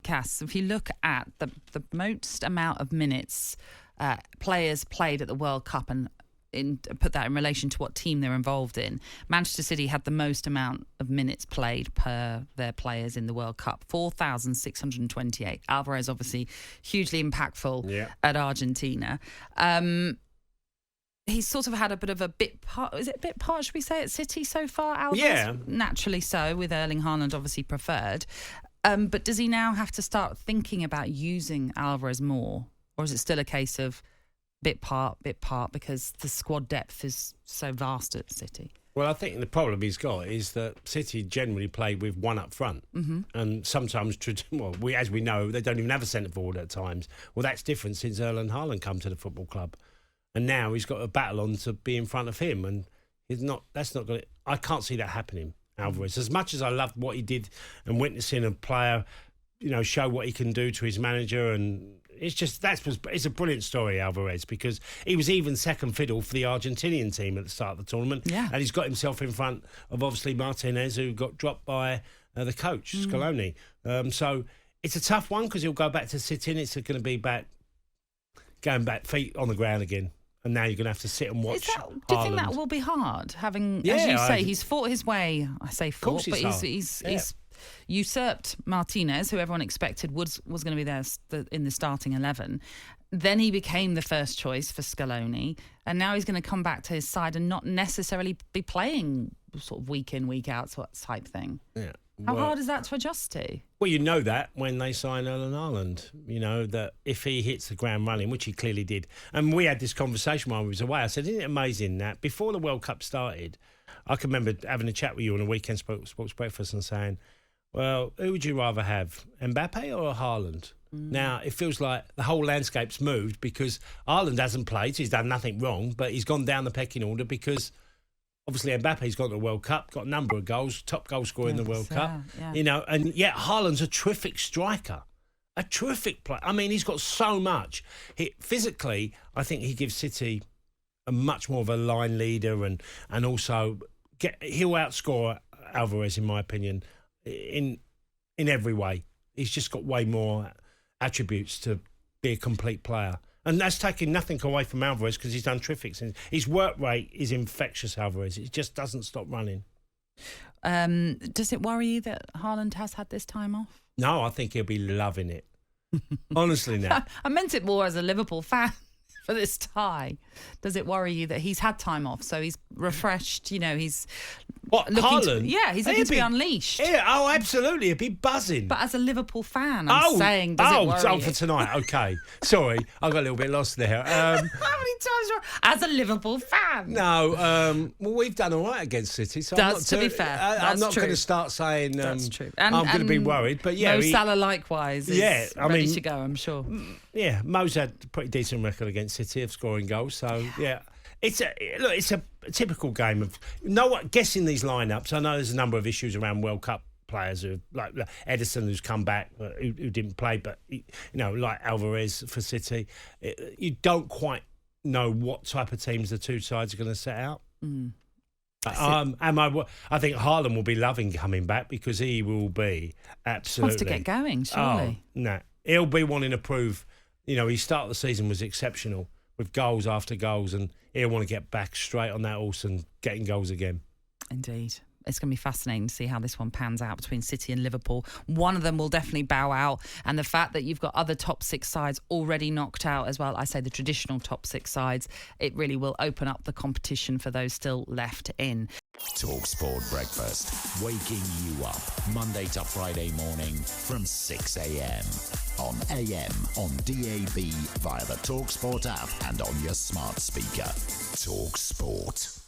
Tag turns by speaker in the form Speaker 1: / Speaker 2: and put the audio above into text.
Speaker 1: Cass, if you look at the most amount of minutes players played at the World Cup and put that in relation to what team they're involved in, Manchester City had the most amount of minutes played per their players in the World Cup, 4,628. Alvarez obviously hugely impactful at Argentina. He's sort of had a bit of a bit part, should we say, at City so far, Alvarez?
Speaker 2: Yeah.
Speaker 1: Naturally so, with Erling Haaland obviously preferred. But does he now have to start thinking about using Alvarez more? Or is it still a case of bit part, because the squad depth is so vast at City?
Speaker 2: Well, I think the problem he's got is that City generally play with one up front. Mm-hmm. And sometimes, as we know, they don't even have a centre forward at times. Well, that's different since Erling Haaland come to the football club. And now he's got a battle on to be in front of him. And I can't see that happening, Alvarez. As much as I loved what he did and witnessing a player, show what he can do to his manager, and it's a brilliant story, Alvarez, because he was even second fiddle for the Argentinian team at the start of the tournament.
Speaker 1: Yeah.
Speaker 2: And he's got himself in front of, obviously, Martinez, who got dropped by the coach, Scaloni. So it's a tough one because he'll go back to City, and it's going to be going back feet on the ground again. And now you're going to have to sit and watch Haaland.
Speaker 1: Do you think that will be hard? Having, as you say, he's fought his way. I say fought, but he's usurped Martinez, who everyone expected was going to be there in the starting 11. Then he became the first choice for Scaloni, and now he's going to come back to his side and not necessarily be playing sort of week in, week out type thing.
Speaker 2: Yeah.
Speaker 1: How hard is that to adjust to?
Speaker 2: Well, you know that when they sign Erling Haaland, that if he hits the ground running, which he clearly did, and we had this conversation while we was away, I said, isn't it amazing that before the World Cup started, I can remember having a chat with you on a weekend sports breakfast and saying, well, who would you rather have, Mbappe or Haaland? Now, it feels like the whole landscape's moved because Haaland hasn't played, so he's done nothing wrong, but he's gone down the pecking order because obviously Mbappe's got the World Cup, got a number of goals, top goal scorer in the World Cup, and yet Haaland's a terrific striker, a terrific player. I mean, he's got so much. Physically, I think he gives City a much more of a line leader and also he'll outscore Alvarez, in my opinion, in every way. He's just got way more attributes to be a complete player. And that's taking nothing away from Alvarez because he's done terrific. His work rate is infectious, Alvarez. It just doesn't stop running.
Speaker 1: Does it worry you that Haaland has had this time off?
Speaker 2: No, I think he'll be loving it. Honestly now.
Speaker 1: I meant it more as a Liverpool fan for this tie. Does it worry you that he's had time off, so he's refreshed, he's...
Speaker 2: What, Haaland?
Speaker 1: He's looking to be unleashed.
Speaker 2: Yeah, absolutely. He'd be buzzing.
Speaker 1: But as a Liverpool fan, I'm saying, does it worry you?
Speaker 2: For tonight, okay. Sorry, I got a little bit lost there.
Speaker 1: How many times as a Liverpool fan?
Speaker 2: No, well, we've done all right against City. So
Speaker 1: to be fair,
Speaker 2: I'm not going to start saying
Speaker 1: that's true.
Speaker 2: I'm going to be worried. But yeah,
Speaker 1: Mo Salah likewise is ready to go, I'm sure.
Speaker 2: Yeah, Mo's had a pretty decent record against City of scoring goals. So, yeah. It's a typical game of guessing these lineups. I know there's a number of issues around World Cup players like Edison, who's come back, who didn't play, but like Alvarez for City. You don't quite know what type of teams the two sides are going to set out. I think Haaland will be loving coming back because he will be absolutely
Speaker 1: wants to get going. Surely,
Speaker 2: he'll be wanting to prove. His start of the season was exceptional with goals after goals, and he'll want to get back straight on that horse and getting goals again.
Speaker 1: Indeed. It's going to be fascinating to see how this one pans out between City and Liverpool. One of them will definitely bow out, and the fact that you've got other top six sides already knocked out as well, I say the traditional top six sides, it really will open up the competition for those still left in.
Speaker 3: talkSPORT Breakfast, waking you up Monday to Friday morning from 6 a.m. on AM, on DAB, via the talkSPORT app and on your smart speaker. talkSPORT.